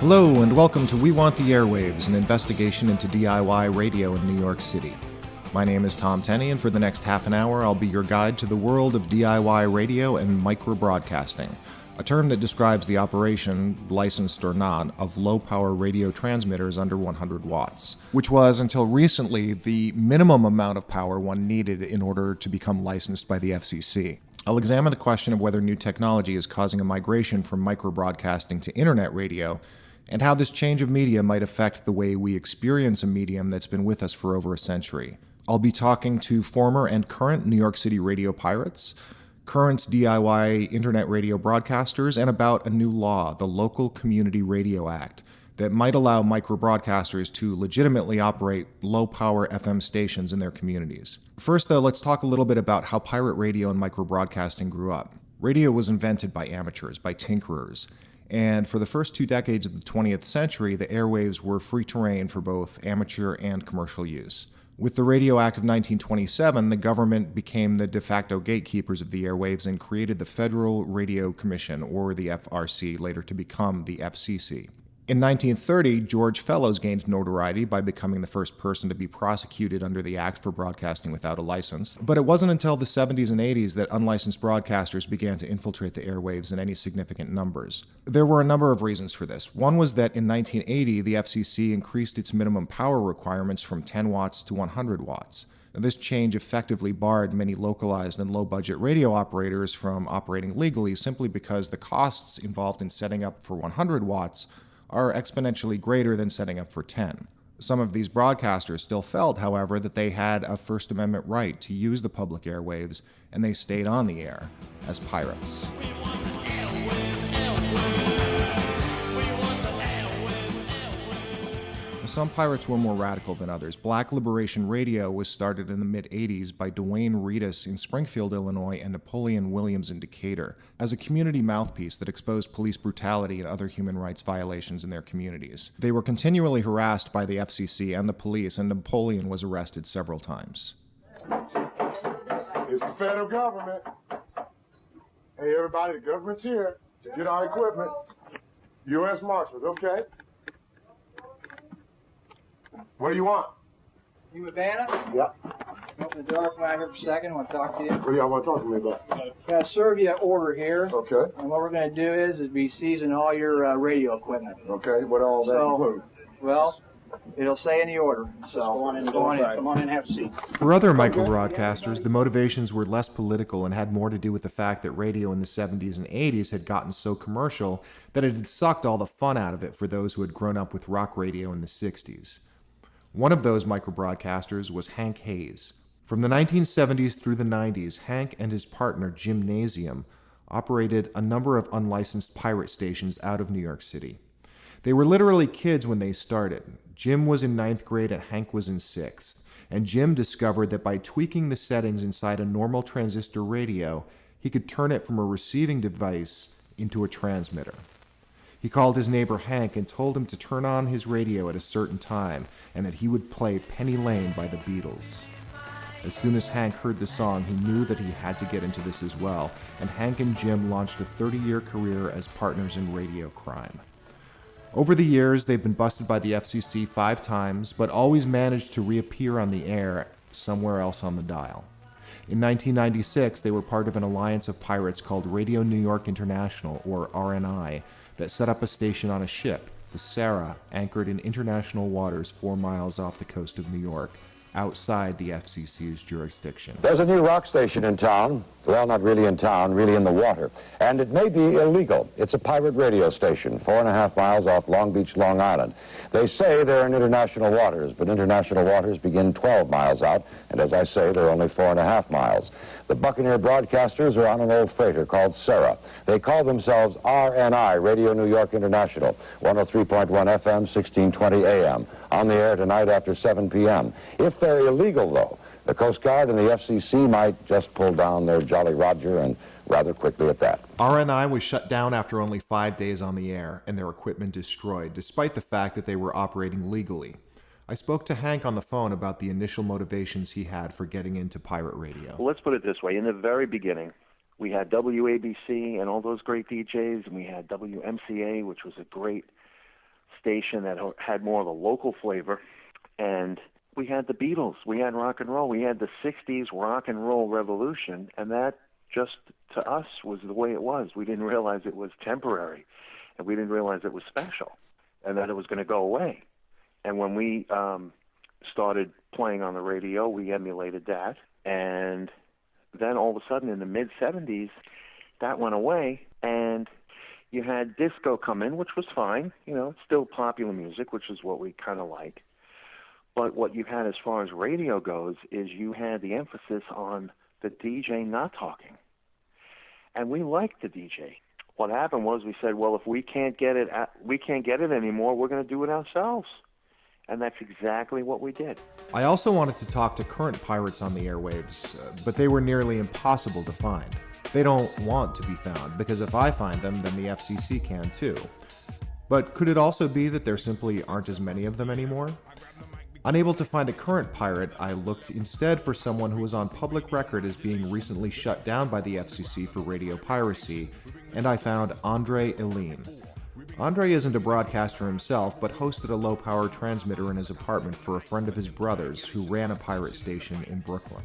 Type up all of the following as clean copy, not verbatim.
Hello and welcome to We Want the Airwaves, an investigation into DIY radio in New York City. My name is Tom Tenney, and for the next half an hour I'll be your guide to the world of DIY radio and microbroadcasting, a term that describes the operation, licensed or not, of low-power radio transmitters under 100 watts, which was, until recently, the minimum amount of power one needed in order to become licensed by the FCC. I'll examine the question of whether new technology is causing a migration from microbroadcasting to internet radio, and how this change of media might affect the way we experience a medium that's been with us for over a century. I'll be talking to former and current New York City radio pirates, current DIY internet radio broadcasters, and about a new law, the Local Community Radio Act, that might allow microbroadcasters to legitimately operate low-power FM stations in their communities. First, though, let's talk a little bit about how pirate radio and microbroadcasting grew up. Radio was invented by amateurs, by tinkerers, and for the first 2 decades of the 20th century, the airwaves were free terrain for both amateur and commercial use. With the Radio Act of 1927, the government became the de facto gatekeepers of the airwaves and created the Federal Radio Commission, or the FRC, later to become the FCC. In 1930, George Fellows gained notoriety by becoming the first person to be prosecuted under the Act for broadcasting without a license. But it wasn't until the 70s and 80s that unlicensed broadcasters began to infiltrate the airwaves in any significant numbers. There were a number of reasons for this. One was that in 1980, the FCC increased its minimum power requirements from 10 watts to 100 watts. Now, this change effectively barred many localized and low-budget radio operators from operating legally simply because the costs involved in setting up for 100 watts are exponentially greater than setting up for 10. Some of these broadcasters still felt, however, that they had a First Amendment right to use the public airwaves, and they stayed on the air as pirates. Some pirates were more radical than others. Black Liberation Radio was started in the mid-'80s by Duane Reedus in Springfield, Illinois, and Napoleon Williams in Decatur, as a community mouthpiece that exposed police brutality and other human rights violations in their communities. They were continually harassed by the FCC and the police, and Napoleon was arrested several times. It's the federal government. Hey, everybody, the government's here. Get our equipment. U.S. Marshals, okay? What do you want? You with Vanna? Yeah. Open the door, come out here for a second. I want to talk to you. What do y'all want to talk to me about? Got to serve you an order here. Okay. And what we're going to do is be seizing all your radio equipment. Okay, what all that include? Well, it'll say in the order. So go on in, come on in and have a seat. For other microbroadcasters, the motivations were less political and had more to do with the fact that radio in the 70s and 80s had gotten so commercial that it had sucked all the fun out of it for those who had grown up with rock radio in the 60s. One of those microbroadcasters was Hank Hayes. From the 1970s through the 90s, Hank and his partner, Gymnasium, operated a number of unlicensed pirate stations out of New York City. They were literally kids when they started. Jim was in 9th grade and Hank was in 6th, and Jim discovered that by tweaking the settings inside a normal transistor radio, he could turn it from a receiving device into a transmitter. He called his neighbor Hank and told him to turn on his radio at a certain time and that he would play Penny Lane by the Beatles. As soon as Hank heard the song, he knew that he had to get into this as well, and Hank and Jim launched a 30-year career as partners in radio crime. Over the years, they've been busted by the FCC 5 times, but always managed to reappear on the air somewhere else on the dial. In 1996, they were part of an alliance of pirates called Radio New York International, or RNI, that set up a station on a ship, the LCRA, anchored in international waters 4 miles off the coast of New York, outside the FCC's jurisdiction. There's a new rock station in town. Well, not really in town, really in the water. And it may be illegal. It's a pirate radio station, 4.5 miles off Long Beach, Long Island. They say they're in international waters, but international waters begin 12 miles out, and as I say, they're only 4.5 miles. The Buccaneer broadcasters are on an old freighter called Sarah. They call themselves RNI, Radio New York International, 103.1 FM, 1620 AM, on the air tonight after 7 p.m. If they're illegal, though, the Coast Guard and the FCC might just pull down their Jolly Roger, and rather quickly at that. RNI was shut down after only 5 days on the air and their equipment destroyed, despite the fact that they were operating legally. I spoke to Hank on the phone about the initial motivations he had for getting into pirate radio. Well, let's put it this way. In the very beginning, we had WABC and all those great DJs, and we had WMCA, which was a great station that had more of a local flavor, and we had the Beatles, we had rock and roll, we had the 60s rock and roll revolution, and that just, to us, was the way it was. We didn't realize it was temporary, and we didn't realize it was special, and that it was going to go away. And when we started playing on the radio, we emulated that, and then all of a sudden in the mid-'70s, that went away, and you had disco come in, which was fine. You know, it's still popular music, which is what we kind of like. But what you had as far as radio goes is you had the emphasis on the DJ not talking. And we liked the DJ. What happened was we said, well, if we can't get it anymore, we're going to do it ourselves. And that's exactly what we did. I also wanted to talk to current pirates on the airwaves, but they were nearly impossible to find. They don't want to be found, because if I find them, then the FCC can too. But could it also be that there simply aren't as many of them anymore? Unable to find a current pirate, I looked instead for someone who was on public record as being recently shut down by the FCC for radio piracy, and I found Andre Eline. Andre isn't a broadcaster himself, but hosted a low-power transmitter in his apartment for a friend of his brother's who ran a pirate station in Brooklyn.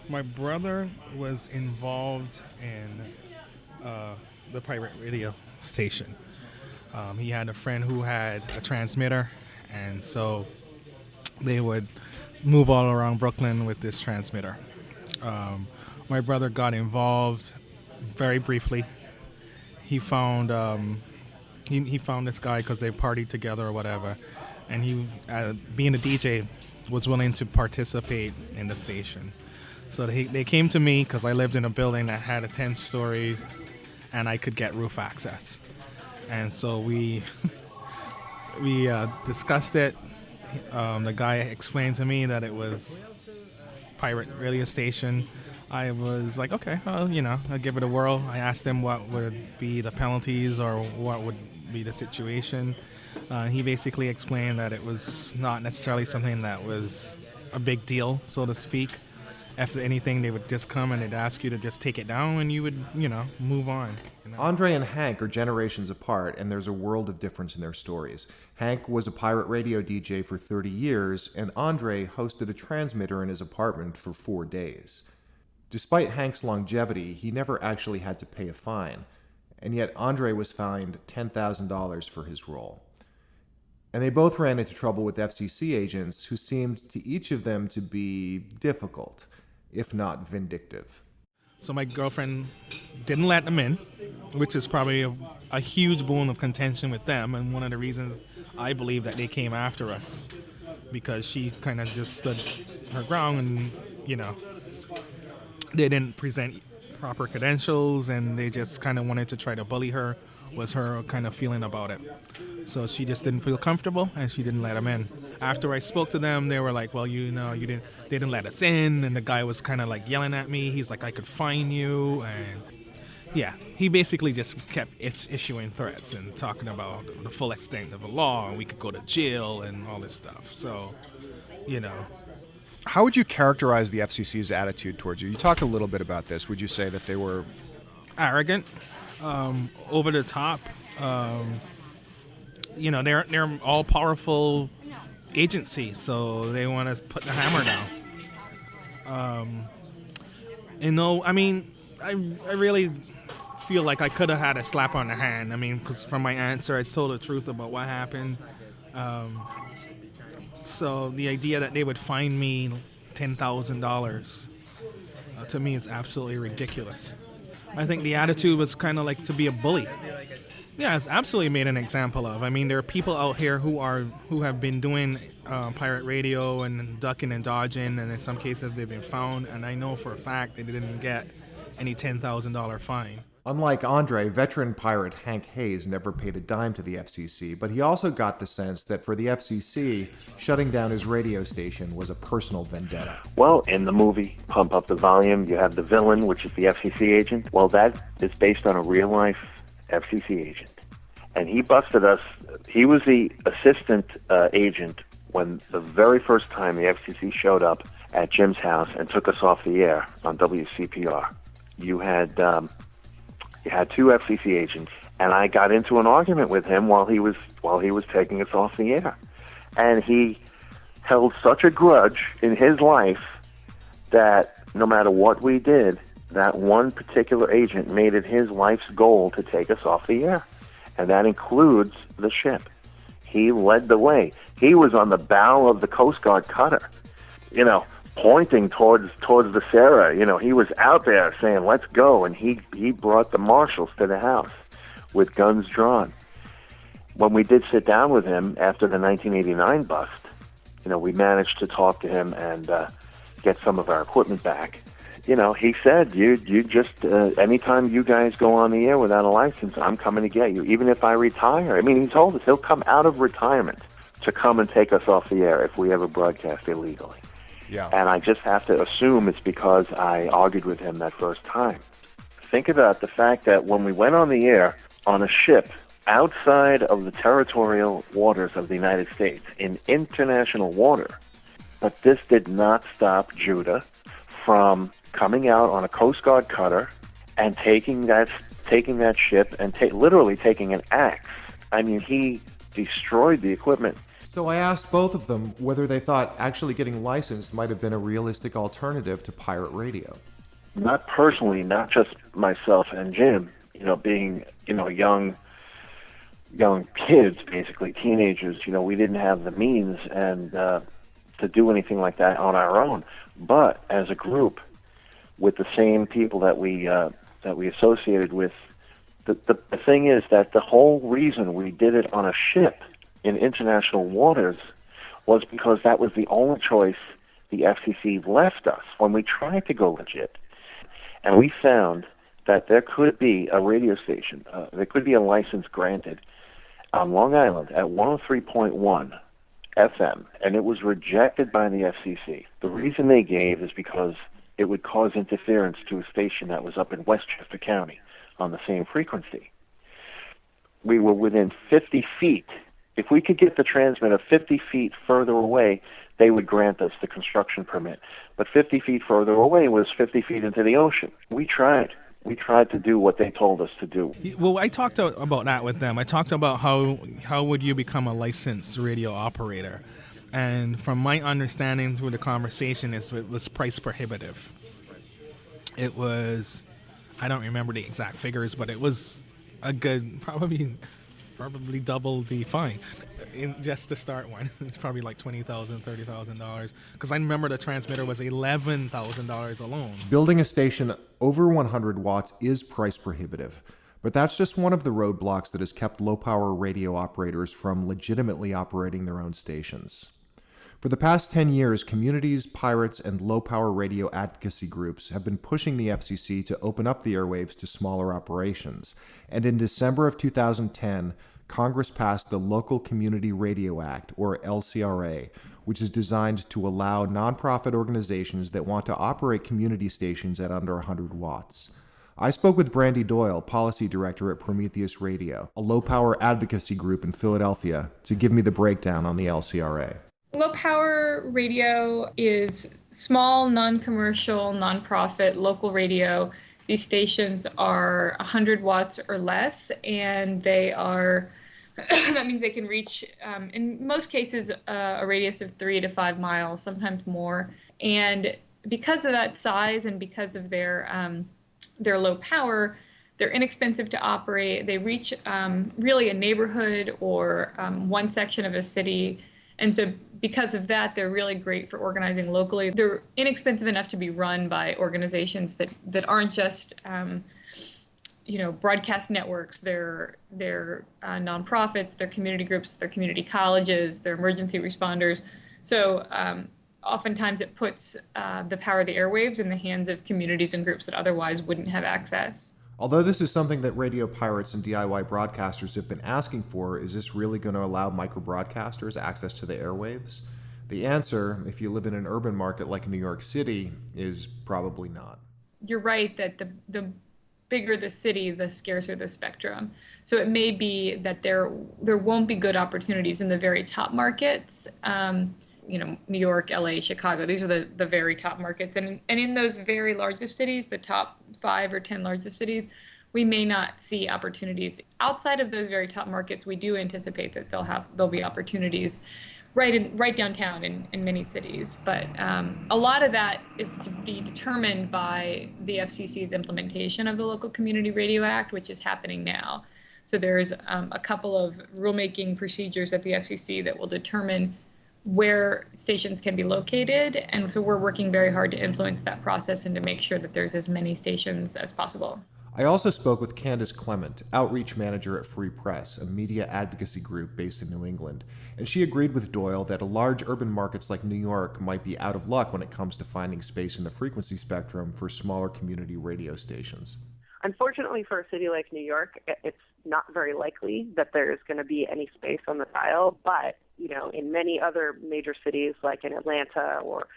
My brother was involved in the pirate radio station. He had a friend who had a transmitter, and so they would move all around Brooklyn with this transmitter. My brother got involved very briefly. He found he found this guy because they partied together or whatever, and he, being a DJ, was willing to participate in the station. So they came to me because I lived in a building that had a 10-story, and I could get roof access. And so we discussed it. The guy explained to me that it was pirate radio station. I was like, okay, well, I'll give it a whirl. I asked him what would be the penalties or what would be the situation. He basically explained that it was not necessarily something that was a big deal, so to speak. After anything, they would just come and they'd ask you to just take it down, and you would, move on. Andre and Hank are generations apart, and there's a world of difference in their stories. Hank was a pirate radio DJ for 30 years, and Andre hosted a transmitter in his apartment for 4 days. Despite Hank's longevity, he never actually had to pay a fine, and yet Andre was fined $10,000 for his role. And they both ran into trouble with FCC agents who seemed to each of them to be difficult, if not vindictive. So my girlfriend didn't let them in, which is probably a huge bone of contention with them, and one of the reasons I believe that they came after us, because she kind of just stood her ground and, they didn't present proper credentials, and they just kind of wanted to try to bully her, was her kind of feeling about it. So she just didn't feel comfortable, and she didn't let them in. After I spoke to them, they were like, well, they didn't let us in, and the guy was kind of like yelling at me. He's like, I could fine you, and yeah, he basically just kept issuing threats and talking about the full extent of the law, and we could go to jail and all this stuff. So, How would you characterize the FCC's attitude towards you? You talked a little bit about this. Would you say that they were arrogant, over the top? They're all powerful agency, so they want to put the hammer down. I really feel like I could have had a slap on the hand. Because from my answer, I told the truth about what happened. So the idea that they would fine me $10,000 to me is absolutely ridiculous. I think the attitude was kind of like to be a bully. Yeah, it's absolutely made an example of. There are people out here who have been doing pirate radio and ducking and dodging, and in some cases they've been found, and I know for a fact they didn't get any $10,000 fine. Unlike Andre, veteran pirate Hank Hayes never paid a dime to the FCC, but he also got the sense that for the FCC, shutting down his radio station was a personal vendetta. Well, in the movie Pump Up the Volume, you have the villain, which is the FCC agent. Well, that is based on a real-life FCC agent. And he busted us. He was the assistant agent when the very first time the FCC showed up at Jim's house and took us off the air on WCPR. You had two FCC agents, And I got into an argument with him while he was taking us off the air. And he held such a grudge in his life that no matter what we did, that one particular agent made it his life's goal to take us off the air. And that includes the ship. He led the way. He was on the bow of the Coast Guard cutter, pointing towards the Sarah. He was out there saying, let's go. And he brought the marshals to the house with guns drawn. When we did sit down with him after the 1989 bust, we managed to talk to him and get some of our equipment back. He said, you just, anytime you guys go on the air without a license, I'm coming to get you, even if I retire. I mean, he told us he'll come out of retirement to come and take us off the air if we ever broadcast illegally. Yeah. And I just have to assume it's because I argued with him that first time. Think about the fact that when we went on the air on a ship outside of the territorial waters of the United States, in international water, but this did not stop Judah from coming out on a Coast Guard cutter and taking that ship and literally taking an axe. I mean, he destroyed the equipment. So I asked both of them whether they thought actually getting licensed might have been a realistic alternative to pirate radio. Not personally, not just myself and Jim, being, young kids, basically teenagers, we didn't have the means and to do anything like that on our own. But as a group, with the same people that we associated with, the thing is that the whole reason we did it on a ship in international waters was because that was the only choice the FCC left us when we tried to go legit. And we found that there could be a radio station, there could be a license granted on Long Island at 103.1 FM, and it was rejected by the FCC. The reason they gave is because it would cause interference to a station that was up in Westchester County on the same frequency. We were within 50 feet. If we could get the transmitter 50 feet further away, they would grant us the construction permit. But 50 feet further away was 50 feet into the ocean. We tried. We tried to do what they told us to do. Well, I talked about that with them. I talked about how would you become a licensed radio operator. And from my understanding through the conversation, it was price prohibitive. It was, I don't remember the exact figures, but it was a good, probably double the fine just to start one. It's probably like $20,000, $30,000. Because I remember the transmitter was $11,000 alone. Building a station over 100 watts is price prohibitive, but that's just one of the roadblocks that has kept low-power radio operators from legitimately operating their own stations. For the past 10 years, communities, pirates, and low-power radio advocacy groups have been pushing the FCC to open up the airwaves to smaller operations, and in December of 2010, Congress passed the Local Community Radio Act, or LCRA, which is designed to allow nonprofit organizations that want to operate community stations at under 100 watts. I spoke with Brandy Doyle, Policy Director at Prometheus Radio, a low-power advocacy group in Philadelphia, to give me the breakdown on the LCRA. Low power radio is small, non-commercial, non-profit, local radio. These stations are 100 watts or less, and they are, that means they can reach, in most cases, a radius of 3 to 5 miles, sometimes more. And because of that size and because of their low power, they're inexpensive to operate. They reach really a neighborhood or one section of a city. And so because of that, they're really great for organizing locally. They're inexpensive enough to be run by organizations that aren't just, broadcast networks. They're nonprofits, they're community groups, they're community colleges, they're emergency responders. So oftentimes it puts the power of the airwaves in the hands of communities and groups that otherwise wouldn't have access. Although this is something that radio pirates and DIY broadcasters have been asking for, is this really going to allow microbroadcasters access to the airwaves? The answer, if you live in an urban market like New York City, is probably not. You're right that the bigger the city, the scarcer the spectrum. So it may be that there won't be good opportunities in the very top markets. New York, LA, Chicago, these are the very top markets. And in those very largest cities, the top 5 or 10 largest cities, we may not see opportunities outside of those very top markets. We do anticipate that there'll be opportunities right downtown in many cities. But a lot of that is to be determined by the FCC's implementation of the Local Community Radio Act, which is happening now. So there's a couple of rulemaking procedures at the FCC that will determine where stations can be located. And so we're working very hard to influence that process and to make sure that there's as many stations as possible. I also spoke with Candace Clement, outreach manager at Free Press, a media advocacy group based in New England, and she agreed with Doyle that large urban markets like New York might be out of luck when it comes to finding space in the frequency spectrum for smaller community radio stations. Unfortunately, for a city like New York, it's not very likely that there's going to be any space on the dial, but, in many other major cities like in Atlanta or,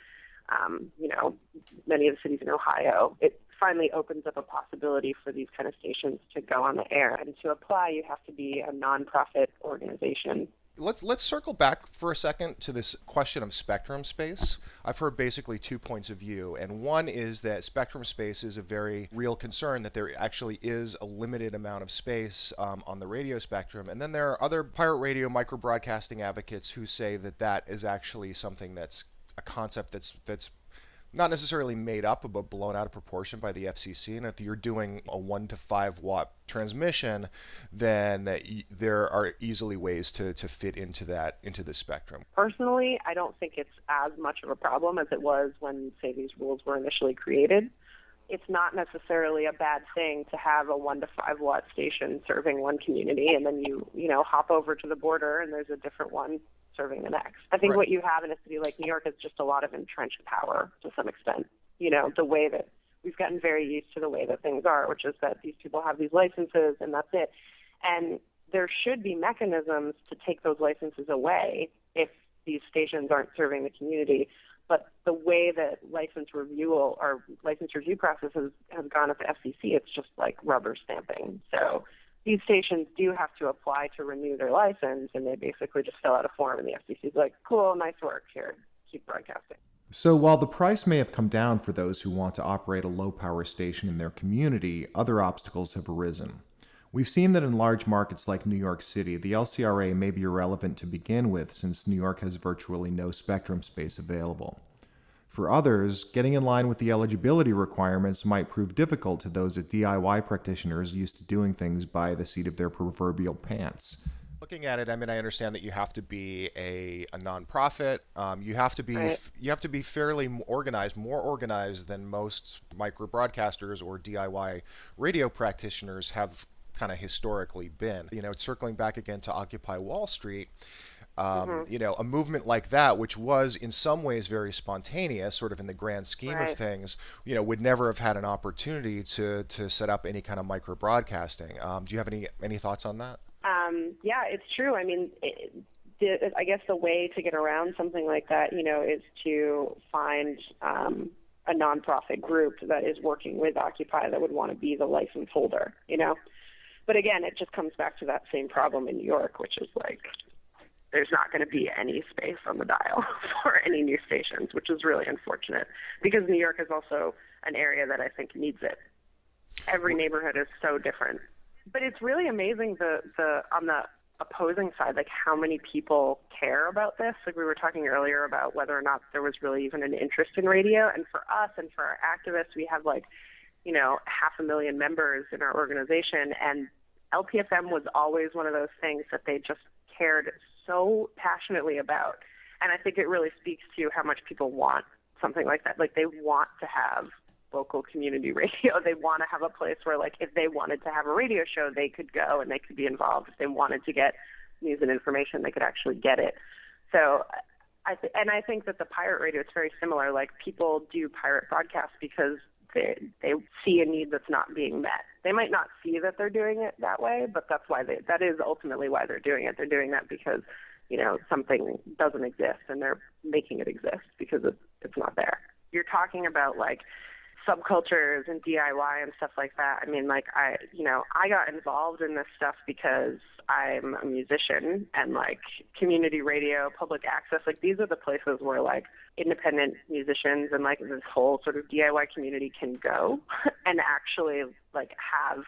many of the cities in Ohio, it finally opens up a possibility for these kind of stations to go on the air. And to apply, you have to be a nonprofit organization. Let's circle back for a second to this question of spectrum space. I've heard basically 2 points of view, and one is that spectrum space is a very real concern, that there actually is a limited amount of space on the radio spectrum. And then there are other pirate radio microbroadcasting advocates who say that that is actually something that's a concept that's not necessarily made up, but blown out of proportion by the FCC. And if you're doing a 1 to 5 watt transmission, then there are easily ways to fit into the spectrum. Personally, I don't think it's as much of a problem as it was when, say, these rules were initially created. It's not necessarily a bad thing to have a 1 to 5 watt station serving one community, and then you hop over to the border and there's a different one serving the next. I think What you have in a city like New York is just a lot of entrenched power to some extent. The way that we've gotten very used to the way that things are, which is that these people have these licenses and that's it. And there should be mechanisms to take those licenses away if these stations aren't serving the community. But the way that license review process has gone at the FCC, it's just like rubber stamping. So these stations do have to apply to renew their license, and they basically just fill out a form, and the FCC is like, cool, nice work, here, keep broadcasting. So while the price may have come down for those who want to operate a low-power station in their community, other obstacles have arisen. We've seen that in large markets like New York City, the LCRA may be irrelevant to begin with, since New York has virtually no spectrum space available. For others, getting in line with the eligibility requirements might prove difficult to those DIY practitioners used to doing things by the seat of their proverbial pants. Looking at it, I understand that you have to be a nonprofit. You have to be fairly organized, more organized than most micro-broadcasters or DIY radio practitioners have kind of historically been. Circling back again to Occupy Wall Street. A movement like that, which was in some ways very spontaneous, sort of in the grand scheme of things, would never have had an opportunity to set up any kind of micro broadcasting. Do you have any thoughts on that? Yeah, it's true. I guess the way to get around something like that, is to find a nonprofit group that is working with Occupy that would want to be the license holder, But again, it just comes back to that same problem in New York, which is like, there's not going to be any space on the dial for any new stations, which is really unfortunate because New York is also an area that I think needs it. Every neighborhood is so different. But it's really amazing on the opposing side, like how many people care about this. Like we were talking earlier about whether or not there was really even an interest in radio. And for us and for our activists, we have 500,000 members in our organization. And LPFM was always one of those things that they just cared so passionately about. And I think it really speaks to how much people want something like that. Like they want to have local community radio. They want to have a place where, like, if they wanted to have a radio show, they could go and they could be involved. If they wanted to get news and information, they could actually get it. So I think that the pirate radio is very similar. Like people do pirate broadcasts because they see a need that's not being met. They might not see that they're doing it that way, but that is ultimately why they're doing it. They're doing that because, something doesn't exist and they're making it exist because it's not there. You're talking about like subcultures and DIY and stuff like that. I got involved in this stuff because I'm a musician, and like community radio, public access, like these are the places where like independent musicians and like this whole sort of DIY community can go and actually like have,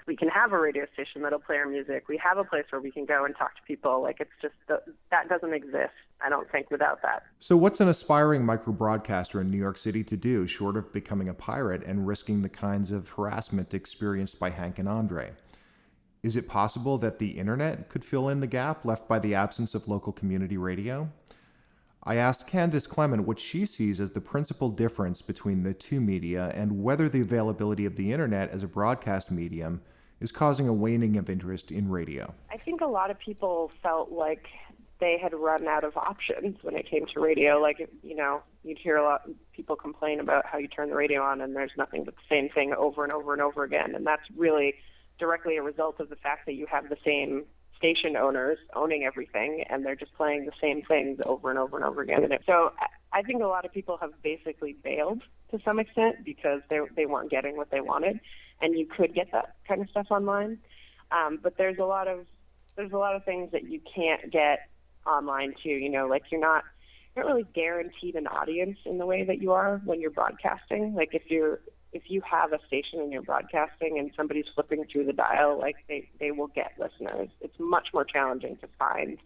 we can have a radio station that'll play our music. We have a place where we can go and talk to people. Like, it's just that doesn't exist, I don't think, without that. So what's an aspiring microbroadcaster in New York City to do, short of becoming a pirate and risking the kinds of harassment experienced by Hank and Andre? Is it possible that the internet could fill in the gap left by the absence of local community radio? I asked Candace Clement what she sees as the principal difference between the two media and whether the availability of the internet as a broadcast medium is causing a waning of interest in radio. I think a lot of people felt like they had run out of options when it came to radio. Like, you'd hear a lot of people complain about how you turn the radio on and there's nothing but the same thing over and over and over again. And that's really directly a result of the fact that you have the same station owners owning everything, and they're just playing the same things over and over and over again. So I think a lot of people have basically bailed to some extent because they weren't getting what they wanted, and you could get that kind of stuff online. But there's a lot of things that you can't get online too. Like you're not really guaranteed an audience in the way that you are when you're broadcasting. Like if you have a station and you're broadcasting and somebody's flipping through the dial, like they will get listeners. It's much more challenging to find,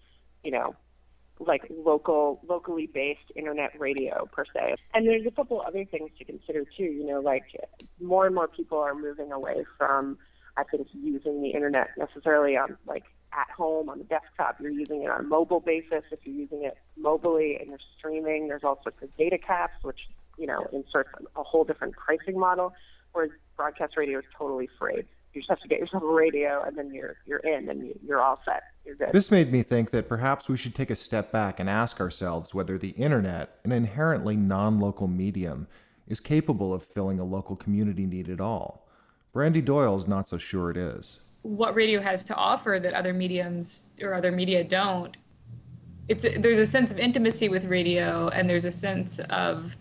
like locally based internet radio per se. And there's a couple other things to consider too, like more and more people are moving away from, I think, using the internet necessarily on like at home on the desktop. You're using it on a mobile basis. If you're using it mobilely and you're streaming, there's also the data caps, which inserts a whole different pricing model, whereas broadcast radio is totally free. You just have to get yourself a radio, and then you're in, and you're all set. You're good. This made me think that perhaps we should take a step back and ask ourselves whether the internet, an inherently non-local medium, is capable of filling a local community need at all. Brandy Doyle's not so sure it is. What radio has to offer that other mediums or other media don't, there's a sense of intimacy with radio, and there's a sense of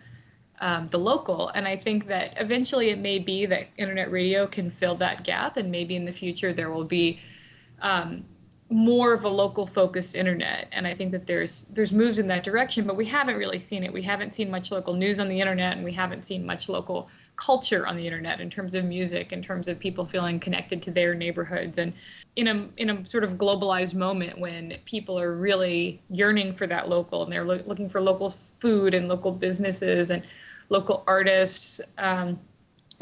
the local. And I think that eventually it may be that internet radio can fill that gap, and maybe in the future there will be more of a local focused internet. And I think that there's moves in that direction, but we haven't really seen it. We haven't seen much local news on the internet, and we haven't seen much local culture on the internet in terms of music, in terms of people feeling connected to their neighborhoods. And in a sort of globalized moment when people are really yearning for that local, and they're looking for local food and local businesses and local artists, and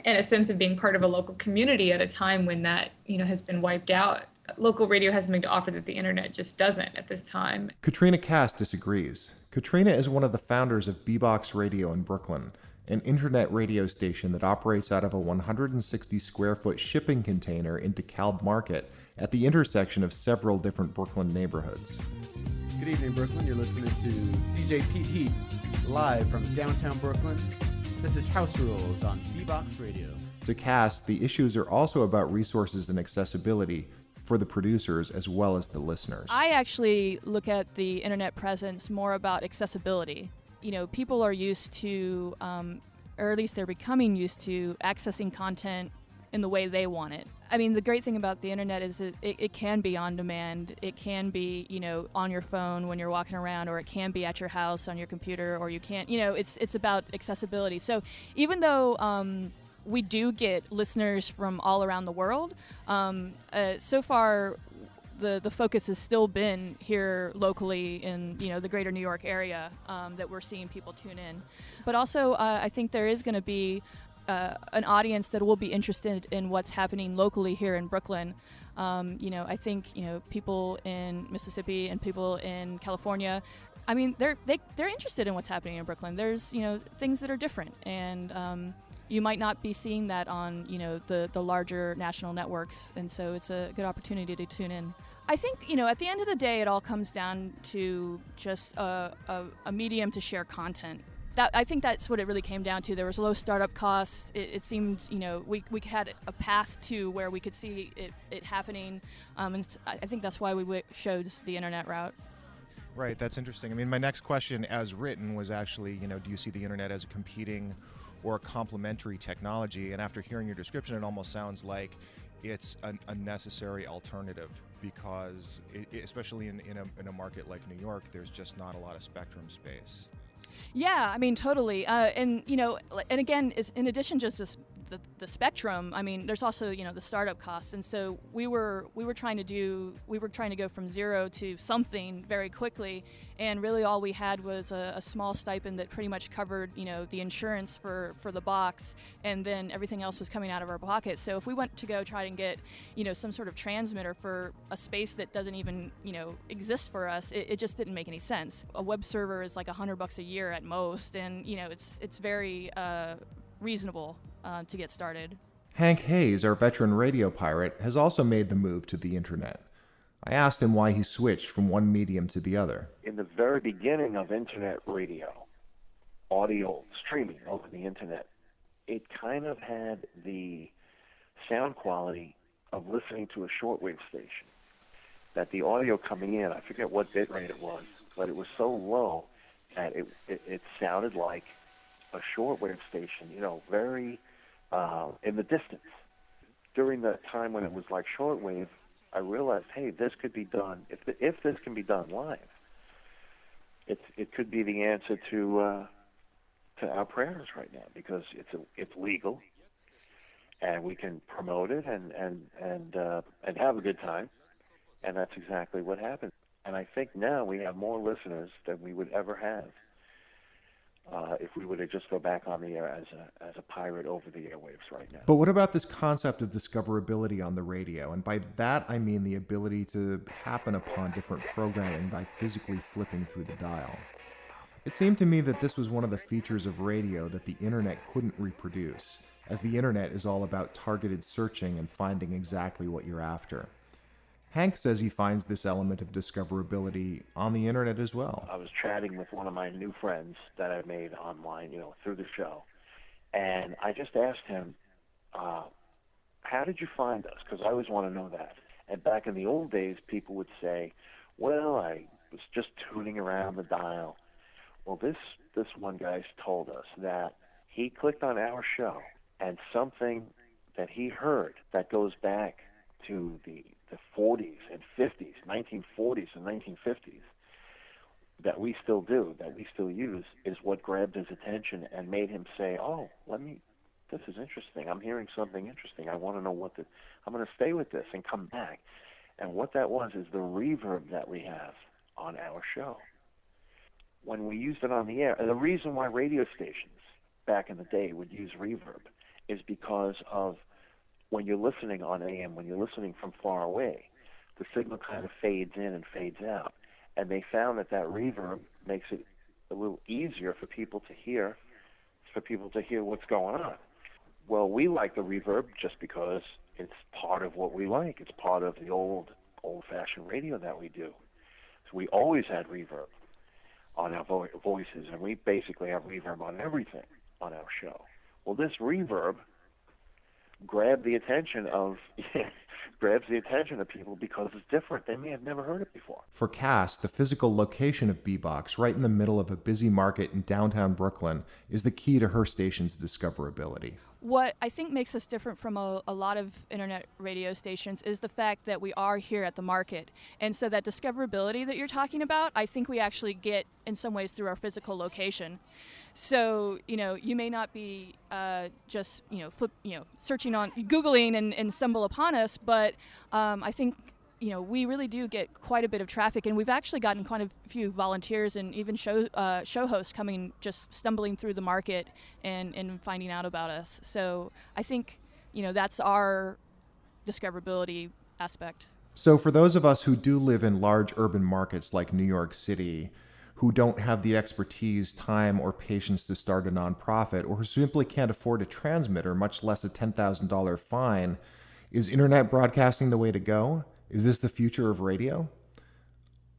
a sense of being part of a local community at a time when that has been wiped out. Local radio has something to offer that the internet just doesn't at this time. Katrina Cass disagrees. Katrina is one of the founders of B-Box Radio in Brooklyn, an internet radio station that operates out of a 160 square foot shipping container in DeKalb Market at the intersection of several different Brooklyn neighborhoods. Good evening, Brooklyn. You're listening to DJ Pete Heat, live from downtown Brooklyn. This is House Rules on B-Box Radio. To Cass, the issues are also about resources and accessibility for the producers as well as the listeners. I actually look at the internet presence more about accessibility. People are used to, or at least they're becoming used to, accessing content in the way they want it. I mean, the great thing about the internet is that it can be on demand. It can be, on your phone when you're walking around, or it can be at your house on your computer, or you can't, it's about accessibility. So even though we do get listeners from all around the world, so far the focus has still been here locally in the greater New York area, that we're seeing people tune in. But also I think there is going to be an audience that will be interested in what's happening locally here in Brooklyn. I think people in Mississippi and people in California, I mean, they're interested in what's happening in Brooklyn. There's things that are different, and you might not be seeing that on the larger national networks, and so it's a good opportunity to tune in. I think at the end of the day, it all comes down to just a medium to share content. I think that's what it really came down to. There was low startup costs. It seemed we had a path to where we could see it happening, and I think that's why we chose the internet route. Right, that's interesting. I mean, my next question as written was actually, do you see the internet as a competing or a complementary technology? And after hearing your description, it almost sounds like it's a necessary alternative, because especially in a market like New York, there's just not a lot of spectrum space. Yeah, I mean, totally. And again, in addition just the spectrum, I mean, there's also, you know, the startup costs. And so we were trying to go from zero to something very quickly. And really all we had was a small stipend that pretty much covered, you know, the insurance for the box, and then everything else was coming out of our pocket. So if we went to go try and get, you know, some sort of transmitter for a space that doesn't even, you know, exist for us, it just didn't make any sense. A web server is like $100 a year at most, and, you know, it's very reasonable to get started. Hank Hayes, our veteran radio pirate, has also made the move to the internet. I asked him why he switched from one medium to the other. In the very beginning of internet radio, audio streaming over the internet, it kind of had the sound quality of listening to a shortwave station. That the audio coming in, I forget what bit rate it was, but it was so low that it sounded like a shortwave station, you know, very in the distance. During that time when it was like shortwave, I realized, hey, this could be done. If this can be done live, it could be the answer to our prayers right now, because it's legal, and we can promote it and have a good time, and that's exactly what happened. And I think now we have more listeners than we would ever have if we were to just go back on the air as a pirate over the airwaves right now. But what about this concept of discoverability on the radio? And by that, I mean the ability to happen upon different programming by physically flipping through the dial. It seemed to me that this was one of the features of radio that the internet couldn't reproduce, as the internet is all about targeted searching and finding exactly what you're after. Hank says he finds this element of discoverability on the internet as well. I was chatting with one of my new friends that I made online, you know, through the show, and I just asked him, how did you find us? Because I always want to know that. And back in the old days, people would say, well, I was just tuning around the dial. Well, this one guy told us that he clicked on our show, and something that he heard that goes back to the 40s and 50s, 1940s and 1950s, that we still do, that we still use, is what grabbed his attention and made him say, oh, this is interesting. I'm hearing something interesting. I want to know I'm going to stay with this and come back. And what that was is the reverb that we have on our show. When we used it on the air, and the reason why radio stations back in the day would use reverb is because of when you're listening on AM, when you're listening from far away, the signal kind of fades in and fades out. And they found that reverb makes it a little easier for people to hear what's going on. Well, we like the reverb just because it's part of what we like. It's part of the old-fashioned radio that we do. So we always had reverb on our voices, and we basically have reverb on everything on our show. Well, this reverb grabs the attention of people because it's different. They may have never heard it before. For Cass, the physical location of B-Box, right in the middle of a busy market in downtown Brooklyn, is the key to her station's discoverability. What I think makes us different from a lot of internet radio stations is the fact that we are here at the market. And so that discoverability that you're talking about, I think we actually get in some ways through our physical location. So, you know, you may not be just, searching on, Googling and stumble upon us, but I think, you know, we really do get quite a bit of traffic, and we've actually gotten quite a few volunteers and even show hosts coming, just stumbling through the market and finding out about us. So I think, you know, that's our discoverability aspect. So for those of us who do live in large urban markets like New York City, who don't have the expertise, time, or patience to start a nonprofit, or who simply can't afford a transmitter, much less a $10,000 fine, is internet broadcasting the way to go? Is this the future of radio?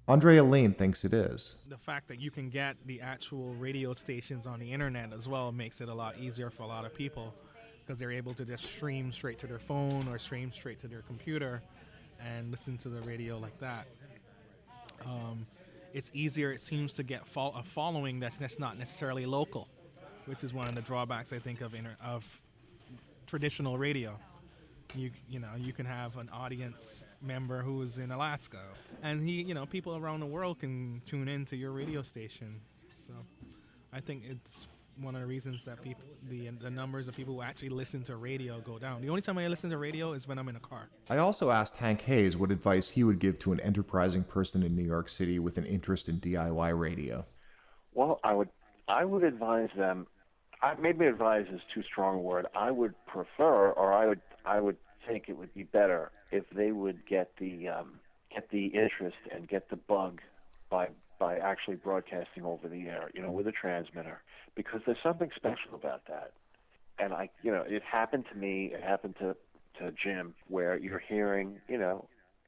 Andrea Lean thinks it is. The fact that you can get the actual radio stations on the internet as well makes it a lot easier for a lot of people, because they're able to just stream straight to their phone or stream straight to their computer and listen to the radio like that. It's easier, it seems, to get a following that's not necessarily local, which is one of the drawbacks, I think, of traditional radio. You can have an audience member who is in Alaska, and people around the world can tune into your radio station. So I think it's one of the reasons that the numbers of people who actually listen to radio go down. The only time I listen to radio is when I'm in a car. I also asked Hank Hayes what advice he would give to an enterprising person in New York City with an interest in DIY radio. Well, I would advise them. Maybe advise is too strong a word. I would prefer, or I would think it would be better if they would get the interest and get the bug by actually broadcasting over the air, with a transmitter, because there's something special about that. And it happened to me. It happened to Jim, where you're hearing,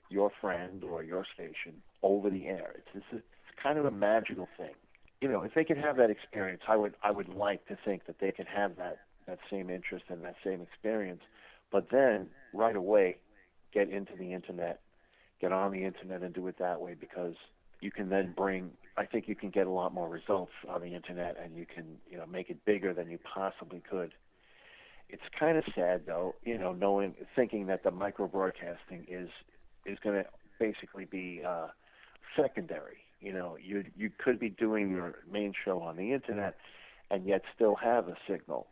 your friend or your station over the air. It's kind of a magical thing. If they could have that experience, I would like to think that they could have that same interest and that same experience, but then right away get into the internet, get on the internet and do it that way, because you can then I think you can get a lot more results on the internet, and you can, make it bigger than you possibly could. It's kind of sad though, thinking that the microbroadcasting is going to basically be secondary. You could be doing your main show on the internet and yet still have a signal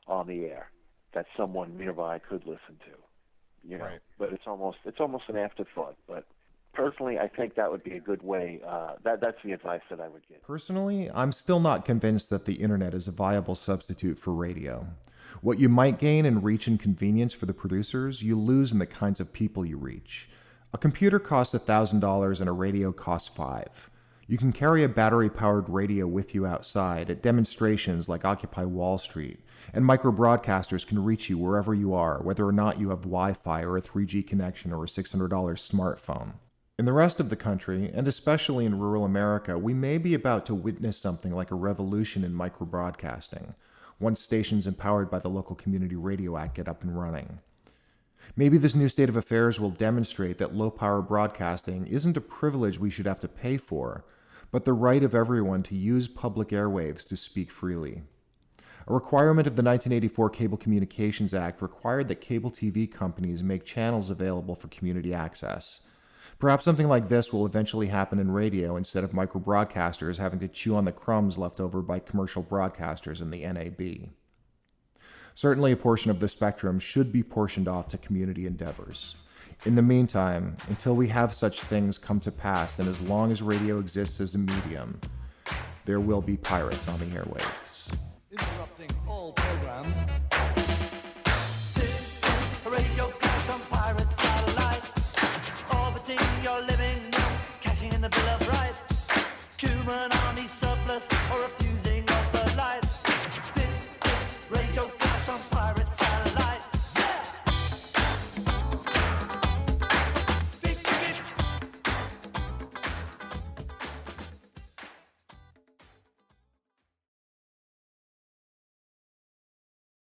on the air that someone nearby could listen to. Right. But it's almost an afterthought. But personally, I think that would be a good way. That's the advice that I would give. Personally, I'm still not convinced that the internet is a viable substitute for radio. What you might gain in reach and convenience for the producers, you lose in the kinds of people you reach. A computer costs $1,000 and a radio costs $5. You can carry a battery-powered radio with you outside at demonstrations like Occupy Wall Street, and microbroadcasters can reach you wherever you are, whether or not you have Wi-Fi or a 3G connection or a $600 smartphone. In the rest of the country, and especially in rural America, we may be about to witness something like a revolution in microbroadcasting, once stations empowered by the Local Community Radio Act get up and running. Maybe this new state of affairs will demonstrate that low-power broadcasting isn't a privilege we should have to pay for, but the right of everyone to use public airwaves to speak freely. A requirement of the 1984 Cable Communications Act required that cable TV companies make channels available for community access. Perhaps something like this will eventually happen in radio instead of microbroadcasters having to chew on the crumbs left over by commercial broadcasters in the NAB. Certainly a portion of the spectrum should be portioned off to community endeavors. In the meantime, until we have such things come to pass, and as long as radio exists as a medium, there will be pirates on the airwaves. Interrupting all programs. This is a radio clash on pirate satellite. Orbiting your living room, cashing in the Bill of Rights. Human army surplus or a few